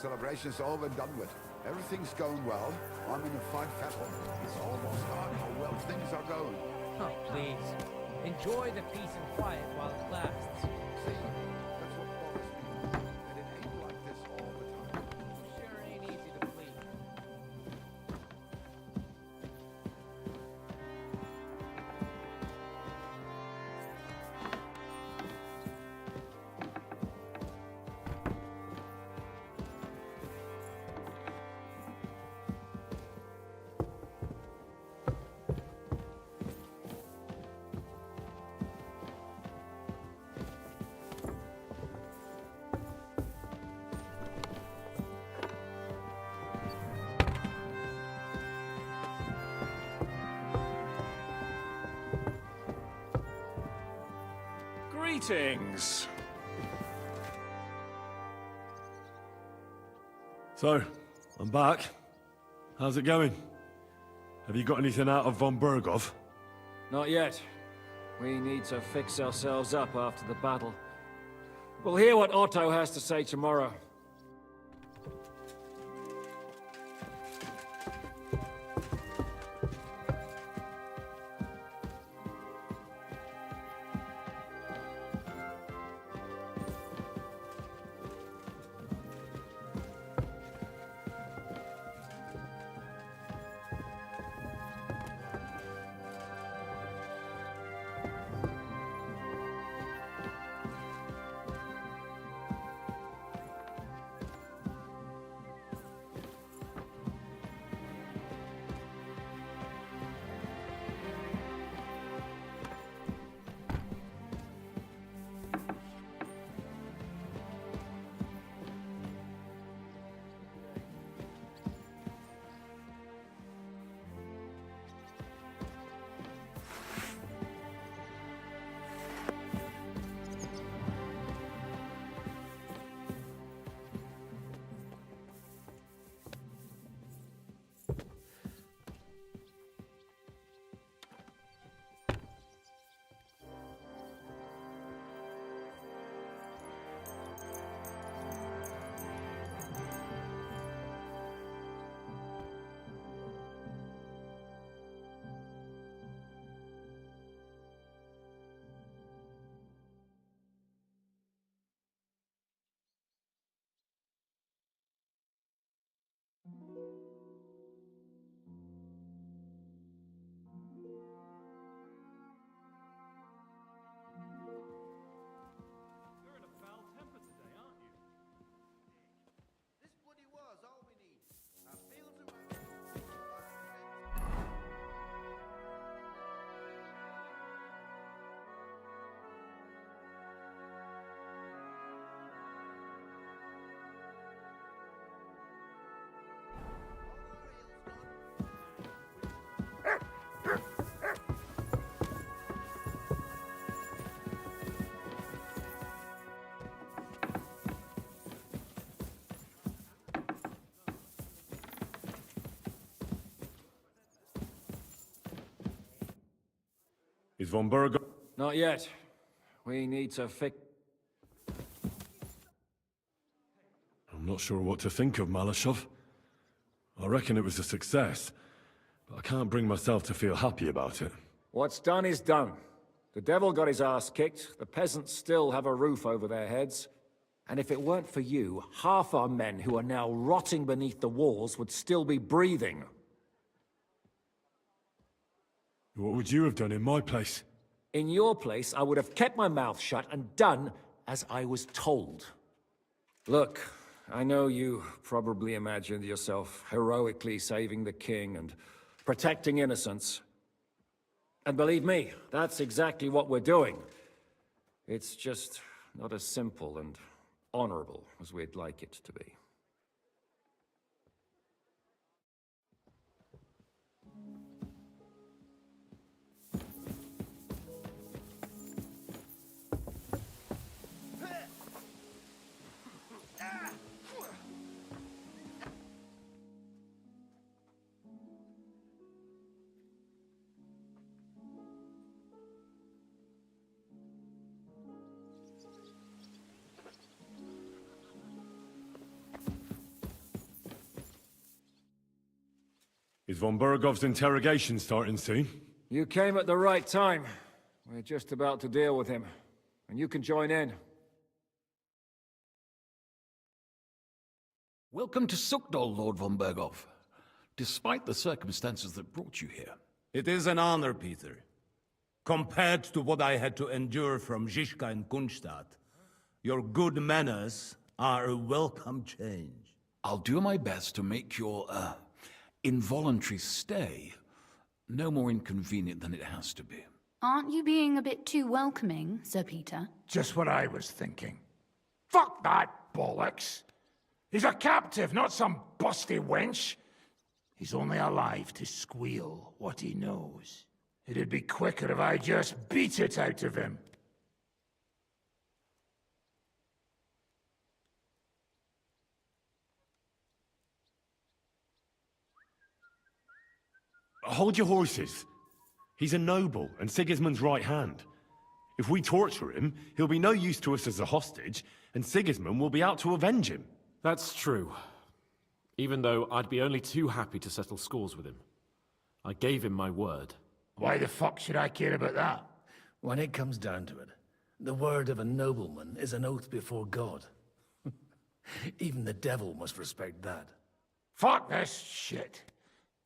celebration's over and done with. Everything's going well. I'm in a fine fettle. It's almost done. How well things are going. Oh, please. Enjoy the peace and quiet while it lasts. See, that's what bothers me. That it ain't like this all the time. Sure ain't easy to please. Greetings. So, I'm back. How's it going? Have you got anything out of von Bergov? Not yet. We need to fix ourselves up after the battle. We'll hear what Otto has to say tomorrow. You're in a foul temper today, aren't you? This bloody war's all we need. Our fields are Is von Bergov... Not yet. We need to fix... I'm not sure what to think of Malashov. I reckon it was a success, but I can't bring myself to feel happy about it. What's done is done. The devil got his ass kicked, the peasants still have a roof over their heads, and if it weren't for you, half our men who are now rotting beneath the walls would still be breathing. What would you have done in my place? In your place, I would have kept my mouth shut and done as I was told. Look, I know you probably imagined yourself heroically saving the king and protecting innocents. And believe me, that's exactly what we're doing. It's just not as simple and honorable as we'd like it to be. Is von Bergov's interrogation starting soon? You came at the right time. We're just about to deal with him. And you can join in. Welcome to Sukdal, Lord von Bergov. Despite the circumstances that brought you here. It is an honor, Peter. Compared to what I had to endure from Zizka and Kunstadt, your good manners are a welcome change. I'll do my best to make your, involuntary stay no more inconvenient than it has to be. Aren't you being a bit too welcoming, Sir Peter? Just what I was thinking. Fuck that bollocks! He's a captive, not some busty wench. He's only alive to squeal what he knows. It'd be quicker if I just beat it out of him. Hold your horses. He's a noble and Sigismund's right hand. If we torture him, he'll be no use to us as a hostage, and Sigismund will be out to avenge him. That's true. Even though I'd be only too happy to settle scores with him. I gave him my word. Why the fuck should I care about that? When it comes down to it, the word of a nobleman is an oath before God. Even the devil must respect that. Fuck this shit.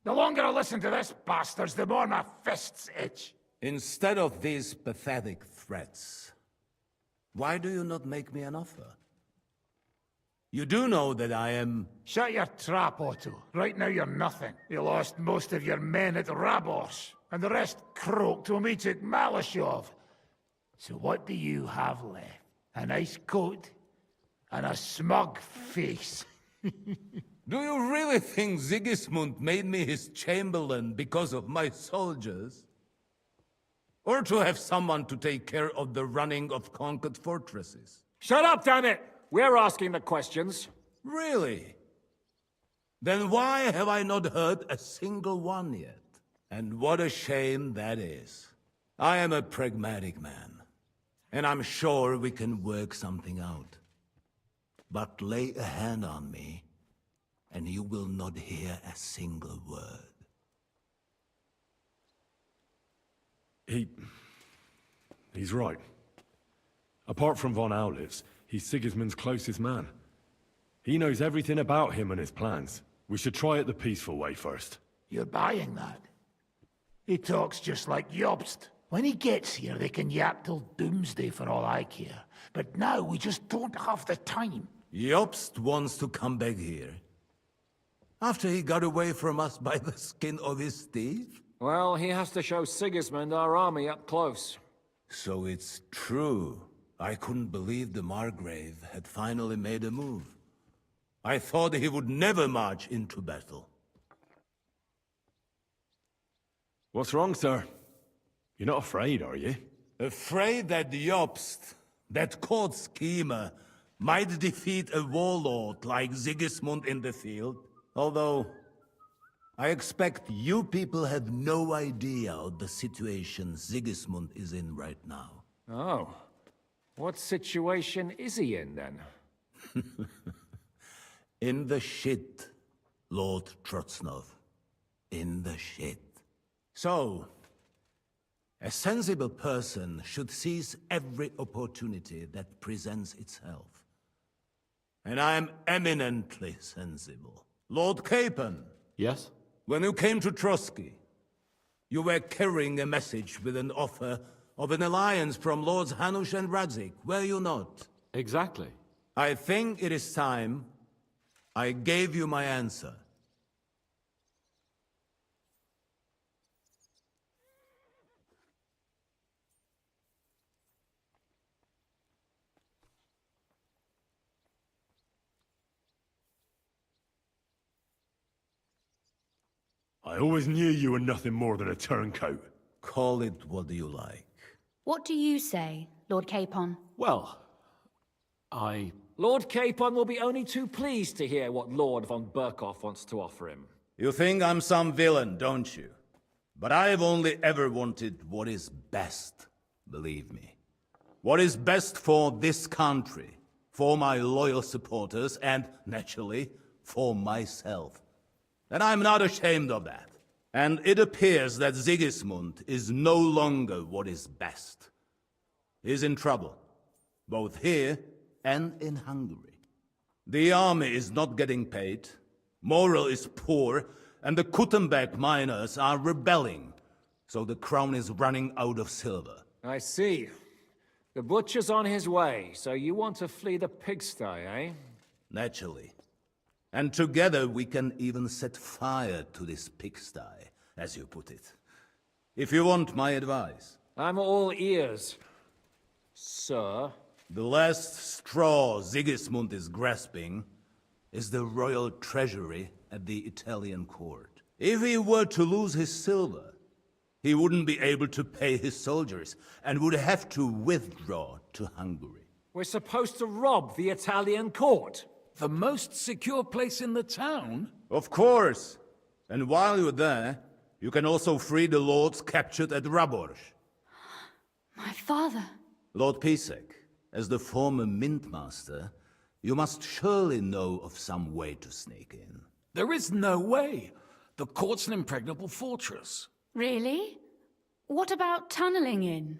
The longer I listen to this bastards, the more my fists itch. Instead of these pathetic threats, why do you not make me an offer? You do know that I am... Shut your trap, Otto. Right now you're nothing. You lost most of your men at Rabos, and the rest croaked when we took Malashov. So what do you have left? A nice coat and a smug face. Do you really think Sigismund made me his chamberlain because of my soldiers? Or to have someone to take care of the running of conquered fortresses? Shut up, damn it! We're asking the questions. Really? Then why have I not heard a single one yet? And what a shame that is. I am a pragmatic man, and I'm sure we can work something out. But lay a hand on me, and you will not hear a single word. He's right. Apart from von Aulitz, he's Sigismund's closest man. He knows everything about him and his plans. We should try it the peaceful way first. You're buying that? He talks just like Jobst. When he gets here, they can yap till doomsday for all I care. But now we just don't have the time. Jobst wants to come back here. After he got away from us by the skin of his teeth? Well, he has to show Sigismund our army up close. So it's true. I couldn't believe the Margrave had finally made a move. I thought he would never march into battle. What's wrong, sir? You're not afraid, are you? Afraid that Jobst, that court schemer, might defeat a warlord like Sigismund in the field? Although, I expect you people have no idea of the situation Sigismund is in right now. Oh. What situation is he in, then? In the shit, Lord Trotsnov. In the shit. So, a sensible person should seize every opportunity that presents itself. And I am eminently sensible. Lord Capon. Yes? When you came to Trotsky, you were carrying a message with an offer of an alliance from Lords Hanush and Radzik, were you not? Exactly. I think it is time I gave you my answer. I always knew you were nothing more than a turncoat. Call it what you like. What do you say, Lord Capon? Well, Lord Capon will be only too pleased to hear what Lord von Berkhoff wants to offer him. You think I'm some villain, don't you? But I've only ever wanted what is best, believe me. What is best for this country, for my loyal supporters, and, naturally, for myself. And I'm not ashamed of that. And it appears that Sigismund is no longer what is best. He's in trouble, both here and in Hungary. The army is not getting paid, morale is poor, and the Kuttenberg miners are rebelling, so the crown is running out of silver. I see. The butcher's on his way, so you want to flee the pigsty, eh? Naturally. And together we can even set fire to this pigsty, as you put it. If you want my advice. I'm all ears, sir. The last straw Sigismund is grasping is the royal treasury at the Italian court. If he were to lose his silver, he wouldn't be able to pay his soldiers and would have to withdraw to Hungary. We're supposed to rob the Italian court. The most secure place in the town? Of course. And while you're there, you can also free the lords captured at Raborz. My father. Lord Pisek, as the former mint master, you must surely know of some way to sneak in. There is no way. The court's an impregnable fortress. Really? What about tunneling in?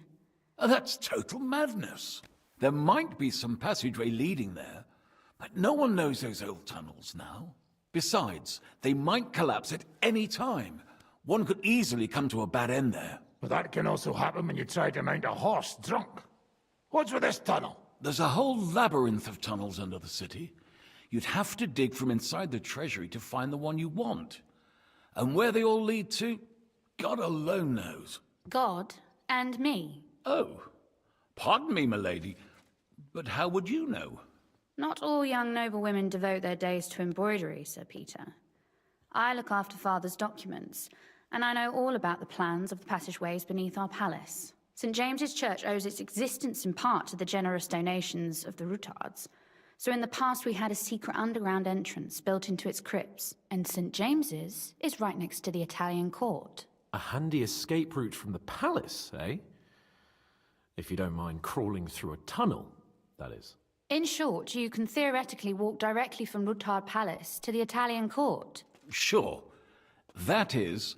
That's total madness. There might be some passageway leading there, but no one knows those old tunnels now. Besides, they might collapse at any time. One could easily come to a bad end there. But that can also happen when you try to mount a horse drunk. What's with this tunnel? There's a whole labyrinth of tunnels under the city. You'd have to dig from inside the treasury to find the one you want. And where they all lead to, God alone knows. God and me. Oh, pardon me, milady, but how would you know? Not all young noblewomen devote their days to embroidery, Sir Peter. I look after Father's documents, and I know all about the plans of the passageways beneath our palace. St. James's Church owes its existence in part to the generous donations of the Routards. So in the past we had a secret underground entrance built into its crypts, and St. James's is right next to the Italian court. A handy escape route from the palace, eh? If you don't mind crawling through a tunnel, that is. In short, you can theoretically walk directly from Routard Palace to the Italian court. Sure. That is,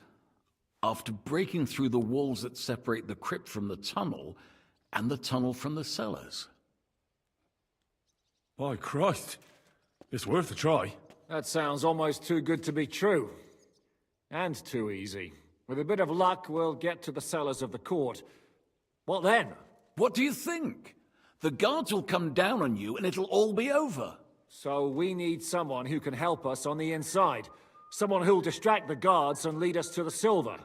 after breaking through the walls that separate the crypt from the tunnel, and the tunnel from the cellars. By Christ. It's worth a try. That sounds almost too good to be true. And too easy. With a bit of luck, we'll get to the cellars of the court. What then? What do you think? The guards will come down on you and it'll all be over. So we need someone who can help us on the inside. Someone who'll distract the guards and lead us to the silver.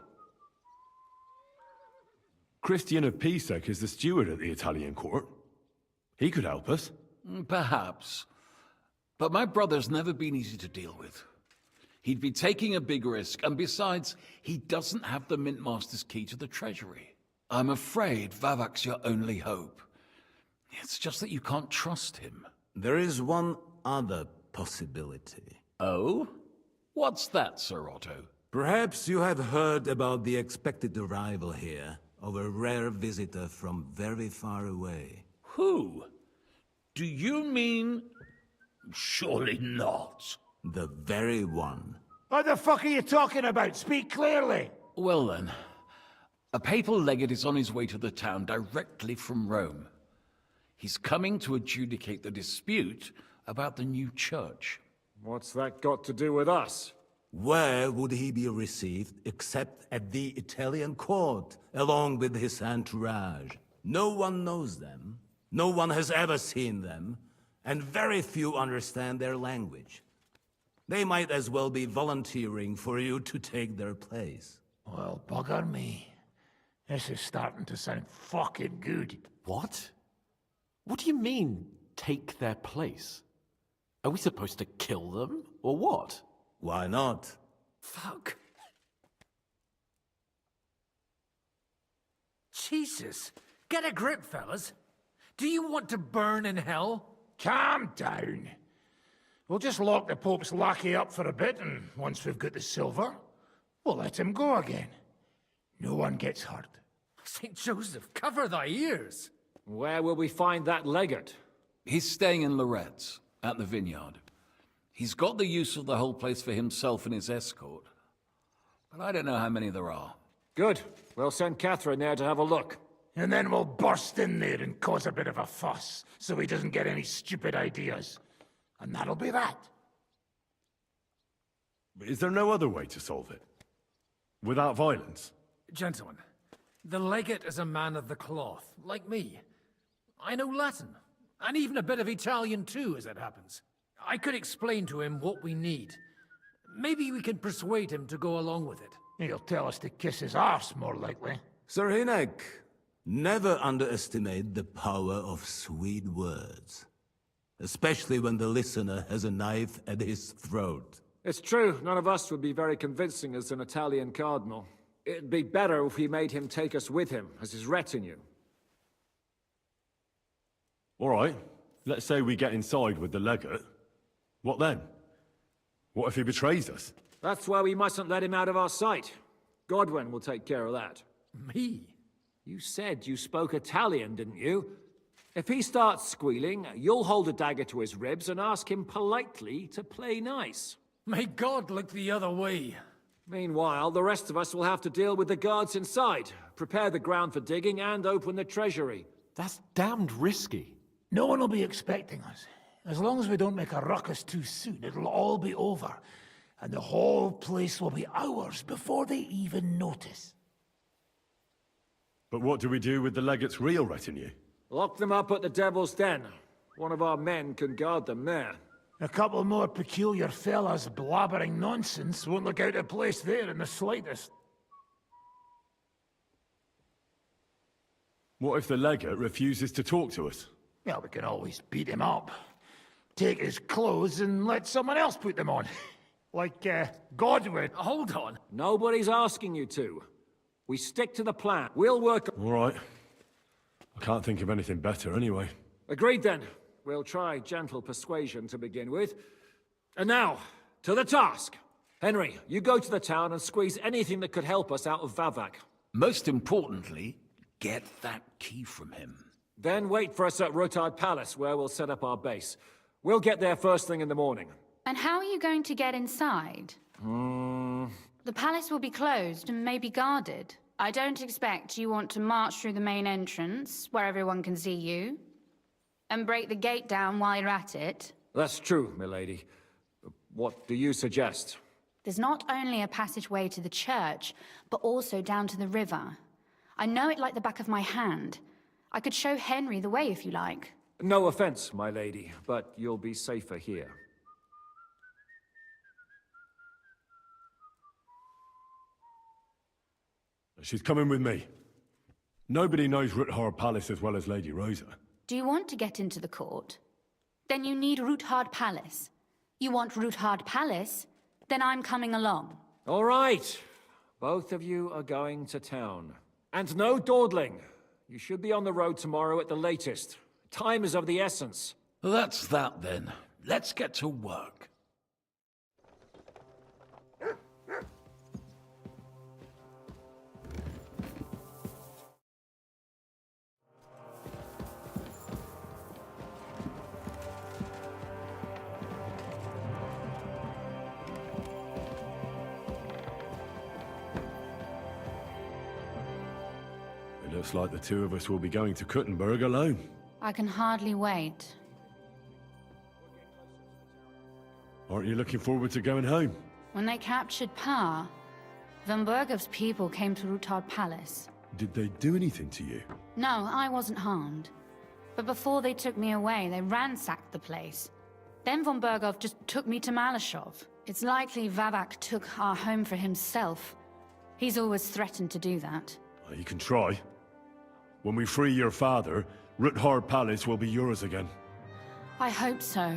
Christian of Pisek is the steward at the Italian court. He could help us. Perhaps. But my brother's never been easy to deal with. He'd be taking a big risk, and besides, he doesn't have the Mint Master's key to the treasury. I'm afraid Vavak's your only hope. It's just that you can't trust him. There is one other possibility. Oh? What's that, Sir Otto? Perhaps you have heard about the expected arrival here of a rare visitor from very far away. Who? Do you mean... Surely not. The very one. What the fuck are you talking about? Speak clearly. Well then, a papal legate is on his way to the town directly from Rome. He's coming to adjudicate the dispute about the new church. What's that got to do with us? Where would he be received except at the Italian court, along with his entourage? No one knows them, no one has ever seen them, and very few understand their language. They might as well be volunteering for you to take their place. Well, bugger me. This is starting to sound fucking good. What? What do you mean, take their place? Are we supposed to kill them, or what? Why not? Fuck. Jesus. Get a grip, fellas. Do you want to burn in hell? Calm down. We'll just lock the Pope's lackey up for a bit, and once we've got the silver, we'll let him go again. No one gets hurt. St. Joseph, cover thy ears. Where will we find that legate? He's staying in Loretz, at the vineyard. He's got the use of the whole place for himself and his escort. but I don't know how many there are. Good. We'll send Catherine there to have a look. And then we'll burst in there and cause a bit of a fuss, so he doesn't get any stupid ideas. And that'll be that. Is there no other way to solve it? Without violence? Gentlemen, the legate is a man of the cloth, like me. I know Latin, and even a bit of Italian too, as it happens. I could explain to him what we need. Maybe we can persuade him to go along with it. He'll tell us to kiss his arse, more likely. Sir Hinek, never underestimate the power of sweet words. Especially when the listener has a knife at his throat. It's true, none of us would be very convincing as an Italian cardinal. It'd be better if we made him take us with him, as his retinue. All right, let's say we get inside with the legate. What then? What if he betrays us? That's why we mustn't let him out of our sight. Godwin will take care of that. Me? You said you spoke Italian, didn't you? If he starts squealing, you'll hold a dagger to his ribs and ask him politely to play nice. May God look the other way. Meanwhile, the rest of us will have to deal with the guards inside, prepare the ground for digging, and open the treasury. That's damned risky. No one will be expecting us. As long as we don't make a ruckus too soon, it'll all be over. And the whole place will be ours before they even notice. But what do we do with the legate's real retinue? Lock them up at the Devil's Den. One of our men can guard them there. A couple more peculiar fellas blabbering nonsense won't look out of place there in the slightest. What if the legate refuses to talk to us? Well, we can always beat him up. Take his clothes and let someone else put them on. Like, Godwin. Hold on. Nobody's asking you to. We stick to the plan. We'll work... All right. I can't think of anything better anyway. Agreed then. We'll try gentle persuasion to begin with. And now, to the task. Henry, you go to the town and squeeze anything that could help us out of Vavak. Most importantly, get that key from him. Then wait for us at Rotard Palace, where we'll set up our base. We'll get there first thing in the morning. And how are you going to get inside? The palace will be closed and maybe guarded. I don't expect you want to march through the main entrance, where everyone can see you, and break the gate down while you're at it. That's true, milady. What do you suggest? There's not only a passageway to the church, but also down to the river. I know it like the back of my hand. I could show Henry the way if you like. No offense, my lady, but you'll be safer here. She's coming with me. Nobody knows Ruthard Palace as well as Lady Rosa. Do you want to get into the court? Then you need Ruthard Palace. You want Ruthard Palace? Then I'm coming along. All right. Both of you are going to town. And no dawdling. You should be on the road tomorrow at the latest. Time is of the essence. Well, that's that then. Let's get to work. It looks like the two of us will be going to Kuttenberg alone. I can hardly wait. Aren't you looking forward to going home? When they captured Pa, Van Bergov's people came to Ruthard Palace. Did they do anything to you? No, I wasn't harmed. But before they took me away, they ransacked the place. Then Von Bergov just took me to Malashov. It's likely Vavak took our home for himself. He's always threatened to do that. Well, you can try. When we free your father, Ruthard Palace will be yours again. I hope so.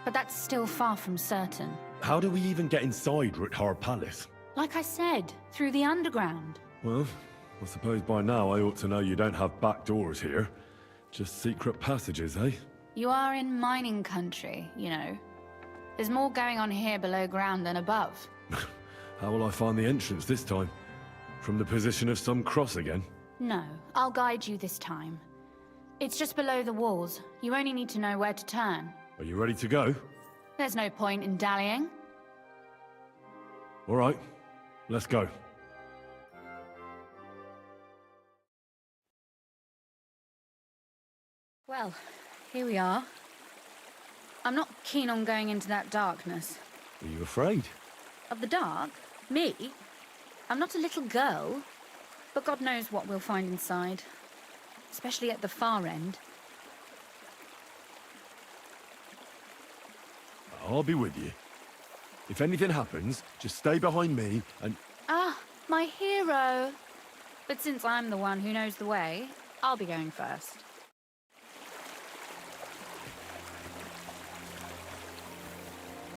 But that's still far from certain. How do we even get inside Ruthard Palace? Like I said, through the underground. Well, I suppose by now I ought to know you don't have back doors here. Just secret passages, eh? You are in mining country, you know. There's more going on here below ground than above. How will I find the entrance this time? From the position of some cross again? No, I'll guide you this time. It's just below the walls. You only need to know where to turn. Are you ready to go? There's no point in dallying. All right. Let's go. Well, here we are. I'm not keen on going into that darkness. Are you afraid? Of the dark? Me? I'm not a little girl. But God knows what we'll find inside. Especially at the far end. I'll be with you. If anything happens, just stay behind me and... Ah, my hero! But since I'm the one who knows the way, I'll be going first.